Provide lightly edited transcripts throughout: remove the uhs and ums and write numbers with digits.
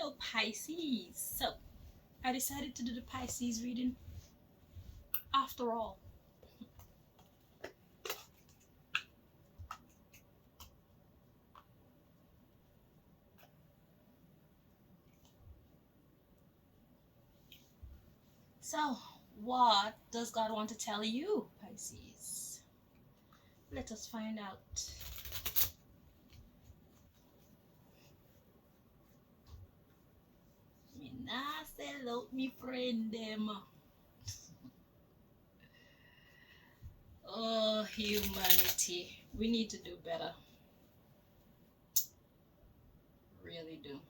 Hello, Pisces. So, I decided to do the Pisces reading after all. So, what does God want to tell you, Pisces? Let us find out. Me nah sell out me friend them. Oh, humanity. We need to do better. Really do.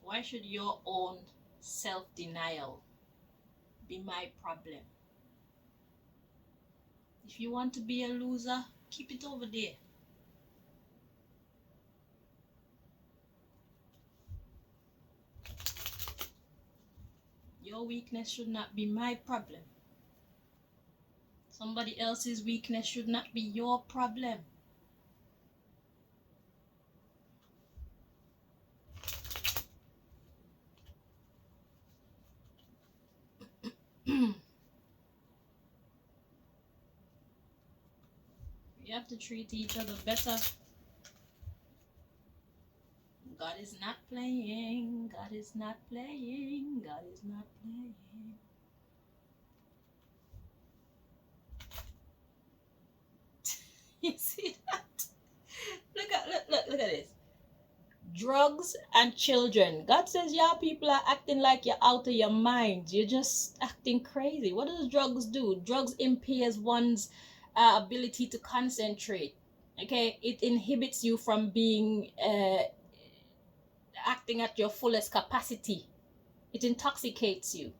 Why should your own self-denial be my problem? If you want to be a loser, keep it over there. Your weakness should not be my problem. Somebody else's weakness should not be your problem. We have to treat each other better. God is not playing. God is not playing. God is not playing. You see that? Look at this. Drugs and children. God says, yeah, people are acting like you're out of your mind. You're just acting crazy. What does drugs do? Drugs impairs one's ability to concentrate. Okay, it inhibits you from being acting at your fullest capacity. It intoxicates you.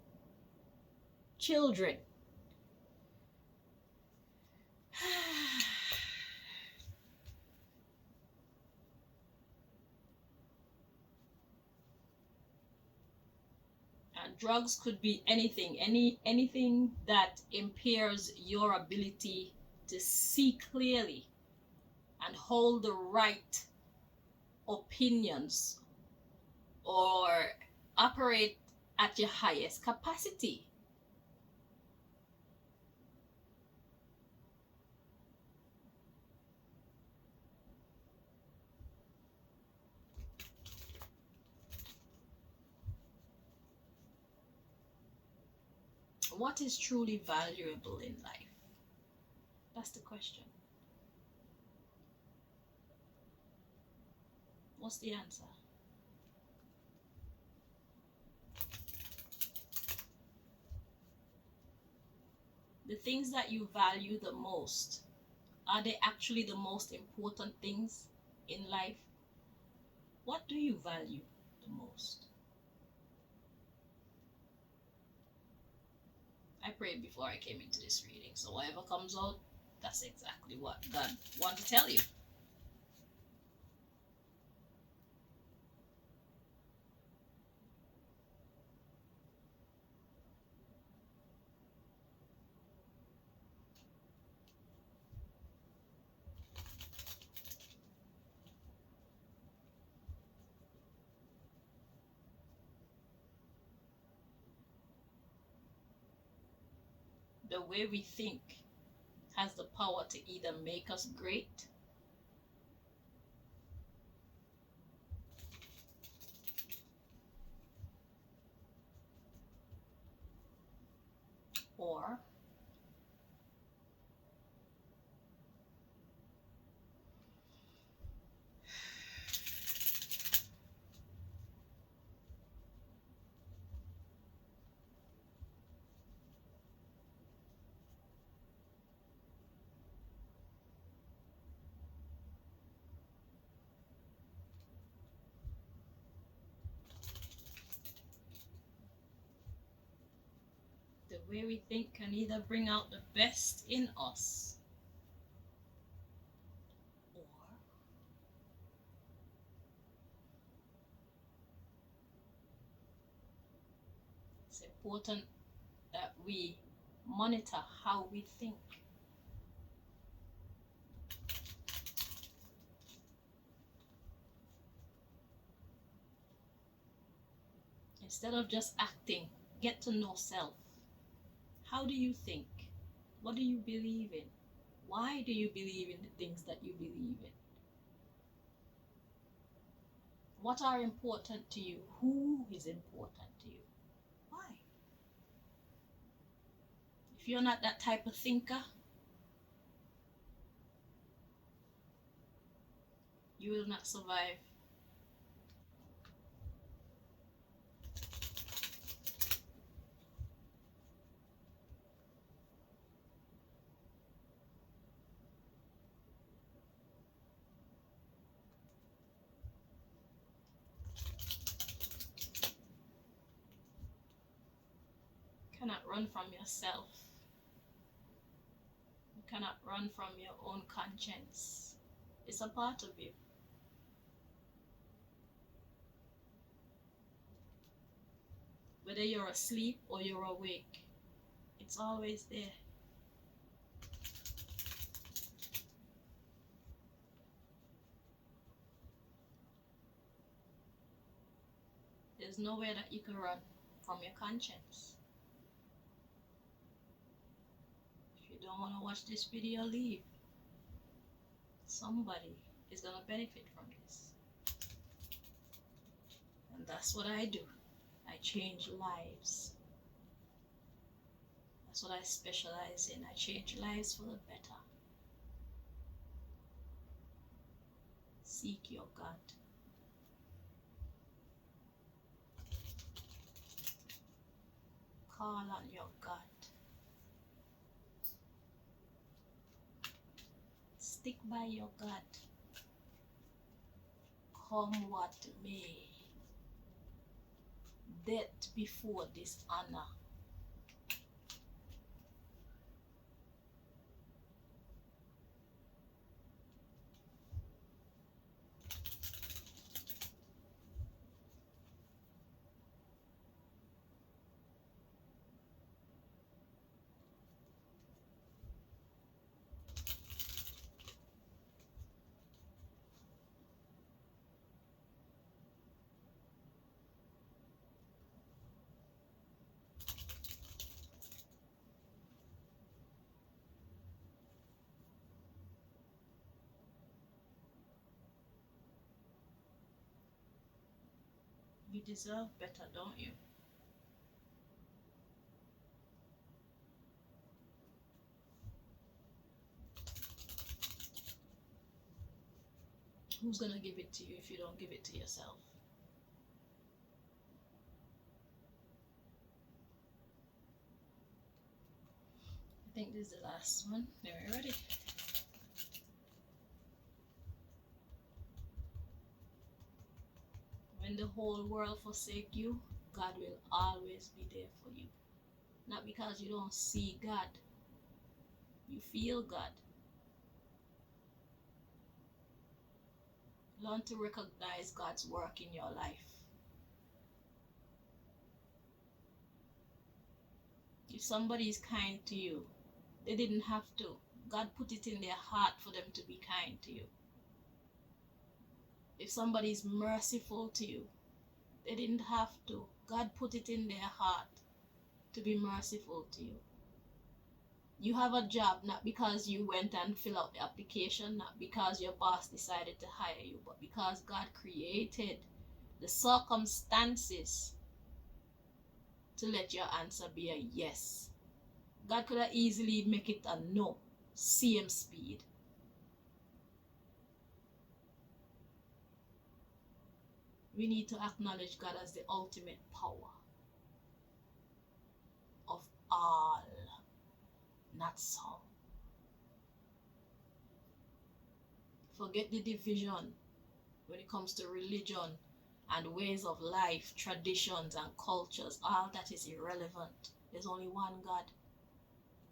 Children. Drugs could be anything, anything that impairs your ability to see clearly and hold the right opinions or operate at your highest capacity. What is truly valuable in life? That's the question. What's the answer? The things that you value the most, are they actually the most important things in life? What do you value the most? I prayed before I came into this reading, so whatever comes out, that's exactly what God wants to tell you. The way we think has the power to either make us great or the way we think can either bring out the best in us or it's important that we monitor how we think. Instead of just acting, get to know self. How do you think? What do you believe in? Why do you believe in the things that you believe in? What are important to you? Who is important to you? Why? If you're not that type of thinker, you will not survive. You cannot run from yourself. You cannot run from your own conscience. It's a part of you. Whether you're asleep or you're awake, it's always there. There's nowhere that you can run from your conscience. If you don't want to watch this video, leave. Somebody is going to benefit from this. And that's what I do. I change lives. That's what I specialize in. I change lives for the better. Seek your God. Call on your God. Stick by your God. Come what may. Death before dishonor. You deserve better, don't you? Who's gonna give it to you if you don't give it to yourself? I think this is the last one. Are you ready? When the whole world forsake you, God will always be there for you. Not because you don't see God, you feel God. Learn to recognize God's work in your life. If somebody is kind to you, they didn't have to. God put it in their heart for them to be kind to you. If somebody is merciful to you, they didn't have to. God put it in their heart to be merciful to you. You have a job not because you went and filled out the application, not because your boss decided to hire you, but because God created the circumstances to let your answer be a yes. God could have easily make it a no, same speed. We need to acknowledge God as the ultimate power of all, not some. Forget the division when it comes to religion and ways of life, traditions and cultures. All that is irrelevant. There's only one God.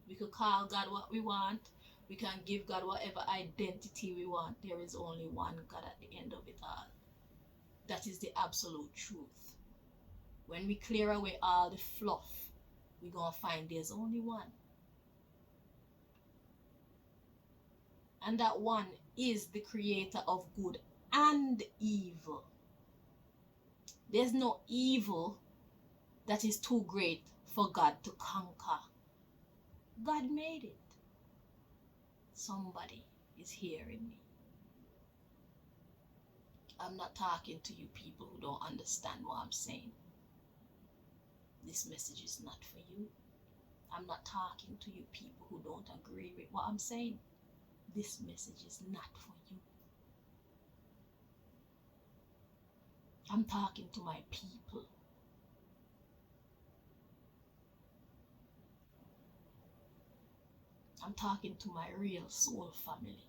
We could call God what we want. We can give God whatever identity we want. There is only one God at the end of it all. That is the absolute truth. When we clear away all the fluff, we're going to find there's only one. And that one is the creator of good and evil. There's no evil that is too great for God to conquer. God made it. Somebody is hearing me. I'm not talking to you people who don't understand what I'm saying. This message is not for you. I'm not talking to you people who don't agree with what I'm saying. This message is not for you. I'm talking to my people. I'm talking to my real soul family.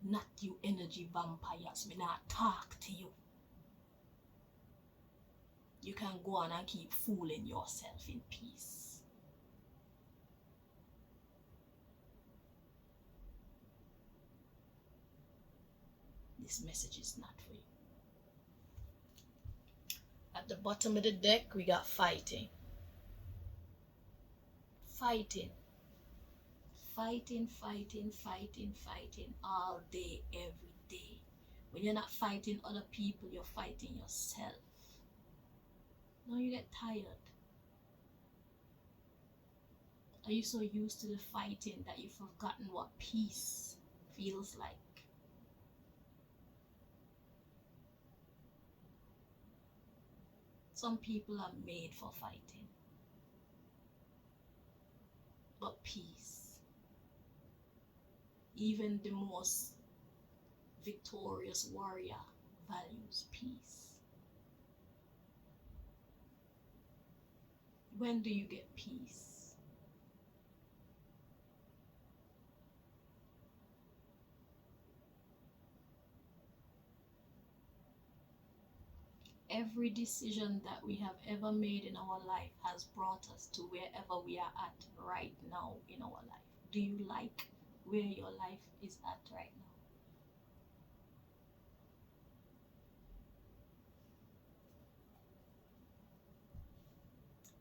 Not you energy vampires. Me not talk to you. You can go on and keep fooling yourself in peace. This message is not for you. At the bottom of the deck, we got fighting. Fighting. Fighting, fighting, fighting, fighting all day, every day. When you're not fighting other people, you're fighting yourself. Now you get tired. Are you so used to the fighting that you've forgotten what peace feels like? Some people are made for fighting. But peace, even the most victorious warrior values peace. When do you get peace? Every decision that we have ever made in our life has brought us to wherever we are at right now in our life. Do you like where your life is at right now?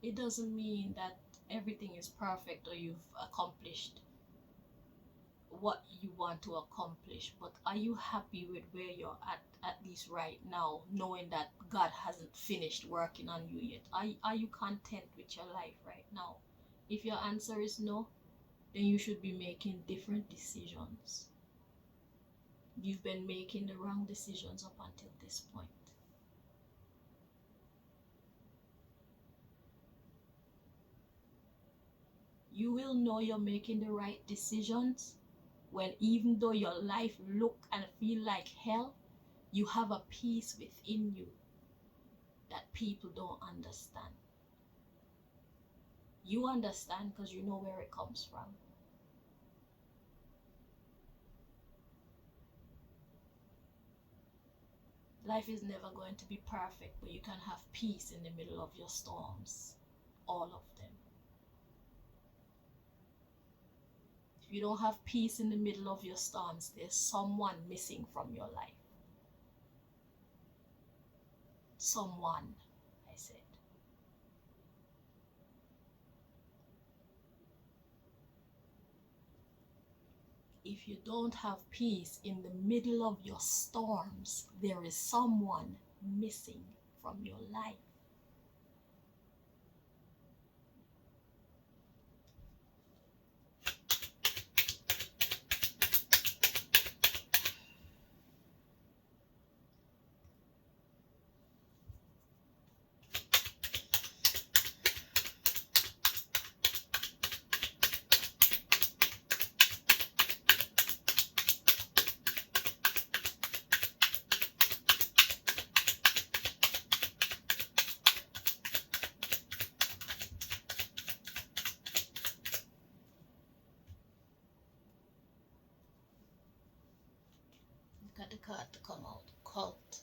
It doesn't mean that everything is perfect or you've accomplished what you want to accomplish, but are you happy with where you're at least right now, knowing that God hasn't finished working on you yet? Are you content with your life right now? If your answer is no, then you should be making different decisions. You've been making the wrong decisions up until this point. You will know you're making the right decisions when, even though your life look and feel like hell, you have a peace within you that people don't understand. You understand because you know where it comes from. Life is never going to be perfect, but you can have peace in the middle of your storms. All of them. If you don't have peace in the middle of your storms, there's someone missing from your life. Someone, I said. If you don't have peace in the middle of your storms, there is someone missing from your life. Got the card to come out. Cult.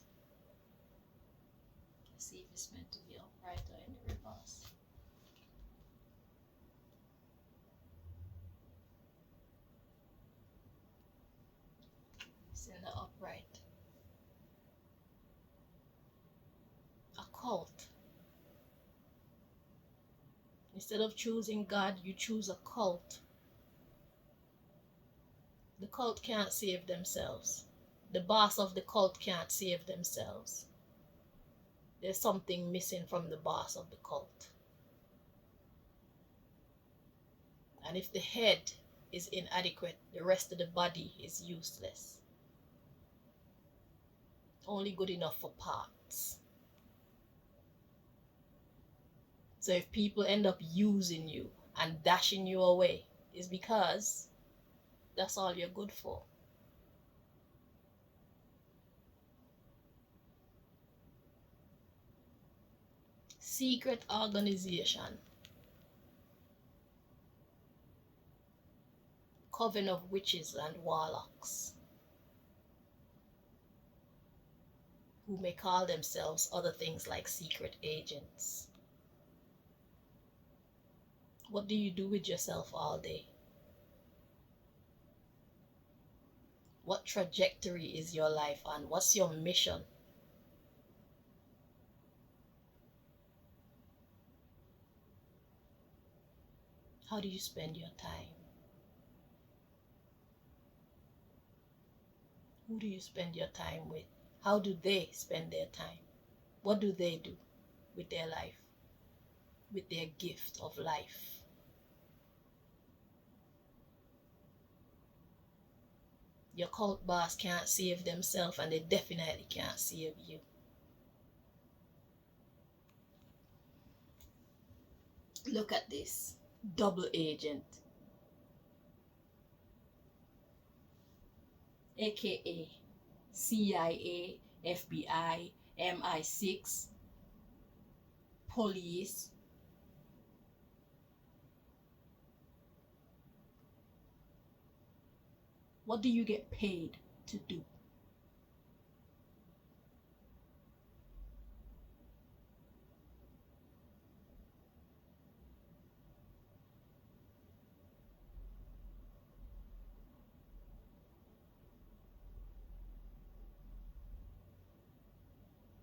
Let's see if it's meant to be upright or in the reverse. It's in the upright. A cult. Instead of choosing God, you choose a cult. The cult can't save themselves. The boss of the cult can't save themselves. There's something missing from the boss of the cult. And if the head is inadequate, the rest of the body is useless. Only good enough for parts. So if people end up using you and dashing you away, it's because that's all you're good for. Secret organization. Coven of witches and warlocks, who may call themselves other things like secret agents. What do you do with yourself all day? What trajectory is your life on? What's your mission? How do you spend your time? Who do you spend your time with? How do they spend their time? What do they do with their life? With their gift of life? Your cult boss can't save themselves, and they definitely can't save you. Look at this. Double agent. AKA CIA, FBI, MI6, police. What do you get paid to do?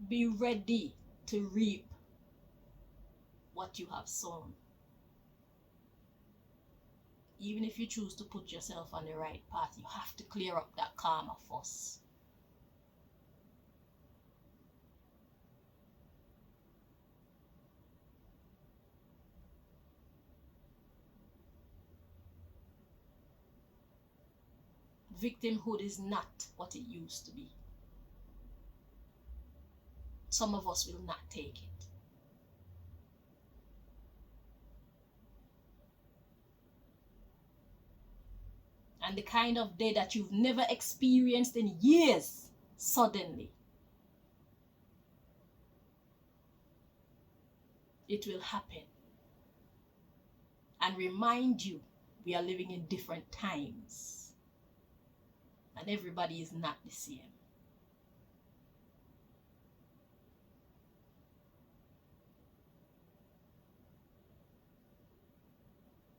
Be ready to reap what you have sown. Even if you choose to put yourself on the right path, you have to clear up that karma first. Victimhood is not what it used to be. Some of us will not take it. And the kind of day that you've never experienced in years, suddenly, it will happen and remind you we are living in different times and everybody is not the same.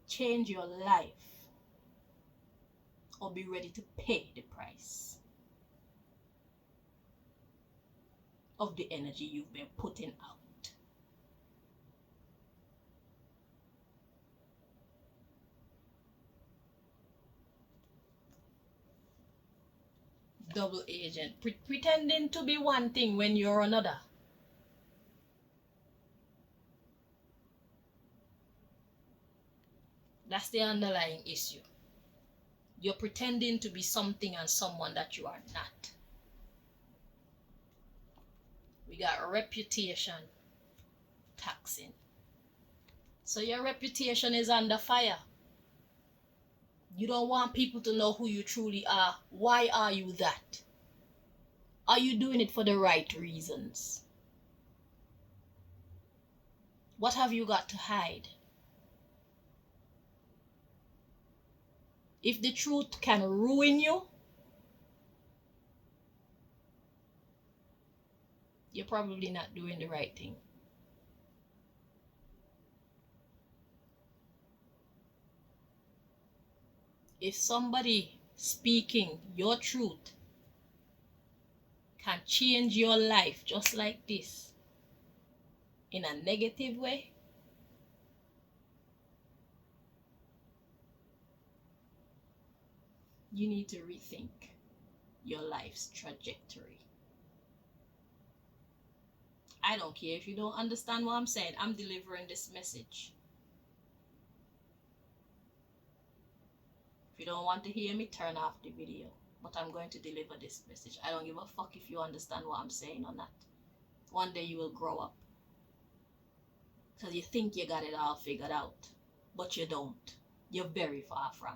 Change your life or be ready to pay the price of the energy you've been putting out. Double agent, pretending to be one thing when you're another. That's the underlying issue. You're pretending to be something and someone that you are not. We got a reputation taxing. So your reputation is under fire. You don't want people to know who you truly are. Why are you that? Are you doing it for the right reasons? What have you got to hide? If the truth can ruin you, you're probably not doing the right thing. If somebody speaking your truth can change your life just like this in a negative way, you need to rethink your life's trajectory. I don't care if you don't understand what I'm saying. I'm delivering this message. If you don't want to hear me, turn off the video. But I'm going to deliver this message. I don't give a fuck if you understand what I'm saying or not. One day you will grow up. Because you think you got it all figured out. But you don't. You're very far from.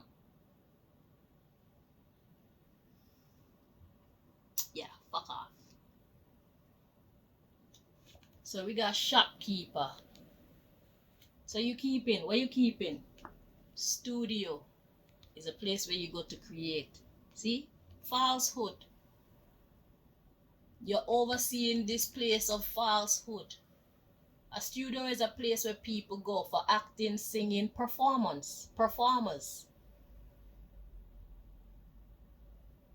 Yeah, fuck off. So we got shopkeeper. So you keeping, what you keeping? Studio is a place where you go to create. See? Falsehood. You're overseeing this place of falsehood. A studio is a place where people go for acting, singing, performers.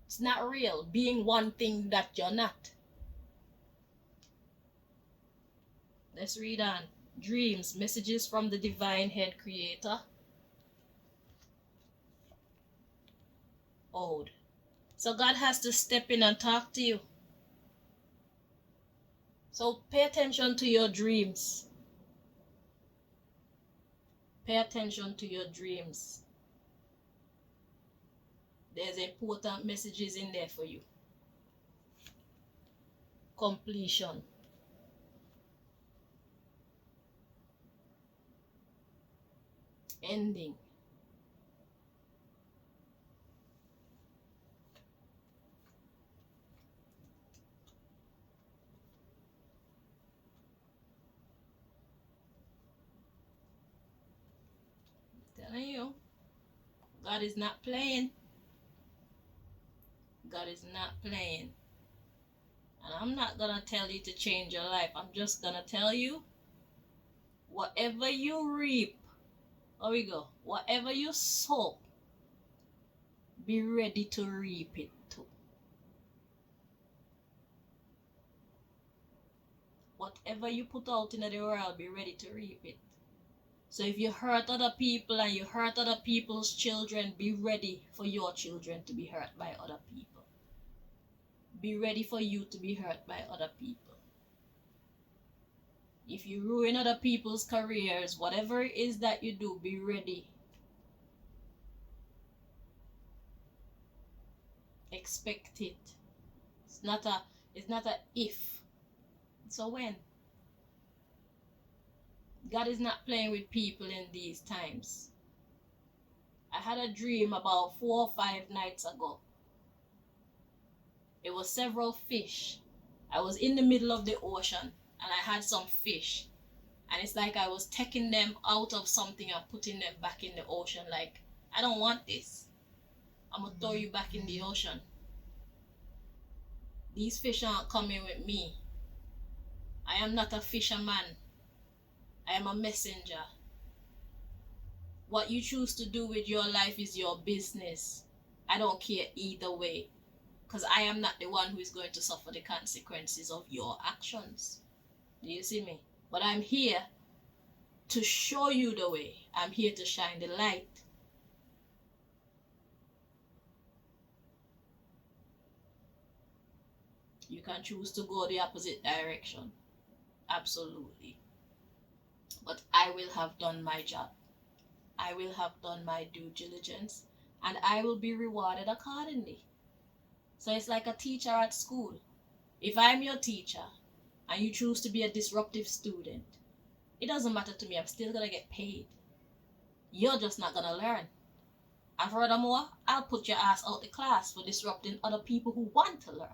It's not real. Being one thing that you're not. Let's read on. Dreams, messages from the divine head creator. Ode. So God has to step in and talk to you. So pay attention to your dreams. Pay attention to your dreams. There's important messages in there for you. Completion. Ending. I'm telling you, God is not playing. God is not playing. And I'm not gonna tell you to change your life. I'm just gonna tell you, whatever you reap, there we go. Whatever you sow, be ready to reap it too. Whatever you put out in the world, be ready to reap it. So if you hurt other people and you hurt other people's children, be ready for your children to be hurt by other people. Be ready for you to be hurt by other people. If you ruin other people's careers, whatever it is that you do, be ready. Expect it. It's not a if. It's a when. God is not playing with people in these times. I had a dream about 4 or 5 nights ago. It was several fish. I was in the middle of the ocean and I had some fish. And it's like I was taking them out of something and putting them back in the ocean. Like, I don't want this. I'm going to throw you back in the ocean. These fish aren't coming with me. I am not a fisherman. I am a messenger. What you choose to do with your life is your business. I don't care either way. Because I am not the one who is going to suffer the consequences of your actions. Do you see me? But I'm here to show you the way. I'm here to shine the light. You can choose to go the opposite direction. Absolutely. But I will have done my job. I will have done my due diligence. And I will be rewarded accordingly. So it's like a teacher at school. If I'm your teacher and you choose to be a disruptive student, it doesn't matter to me. I'm still going to get paid. You're just not going to learn. And furthermore, I'll put your ass out the class for disrupting other people who want to learn.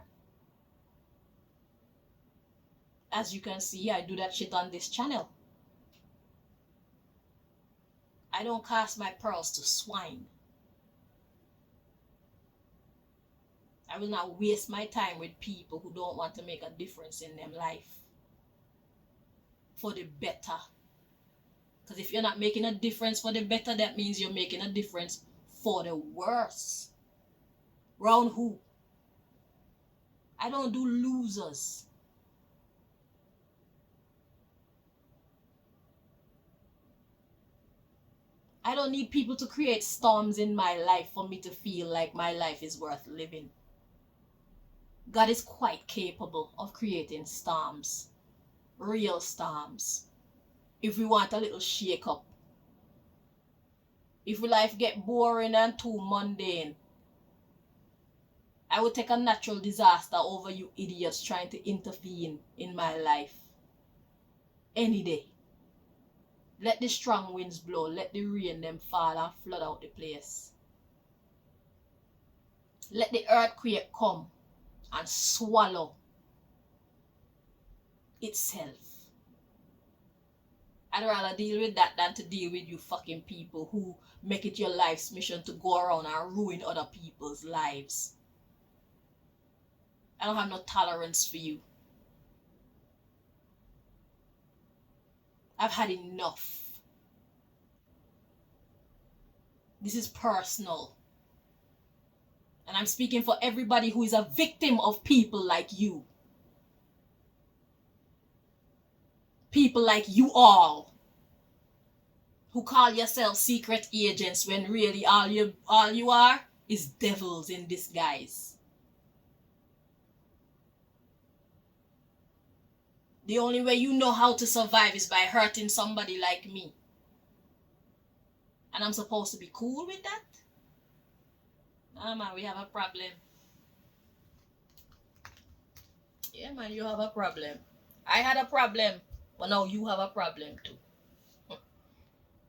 As you can see, I do that shit on this channel. I don't cast my pearls to swine. I will not waste my time with people who don't want to make a difference in their life for the better. Because if you're not making a difference for the better, that means you're making a difference for the worse. Round who? I don't do losers. I don't need people to create storms in my life for me to feel like my life is worth living. God is quite capable of creating storms real storms. If we want a little shake up. If life get boring and too mundane, I would take a natural disaster over you idiots trying to intervene in my life. Any day. Let the strong winds blow. Let the rain them fall and flood out the place. Let the earthquake come and swallow itself. I'd rather deal with that than to deal with you fucking people who make it your life's mission to go around and ruin other people's lives. I don't have no tolerance for you. I've had enough. This is personal. And I'm speaking for everybody who is a victim of people like you. People like you all. Who call yourselves secret agents when really all you are is devils in disguise. The only way you know how to survive is by hurting somebody like me. And I'm supposed to be cool with that? Nah, man, we have a problem. Yeah, man, you have a problem. I had a problem, but now you have a problem too.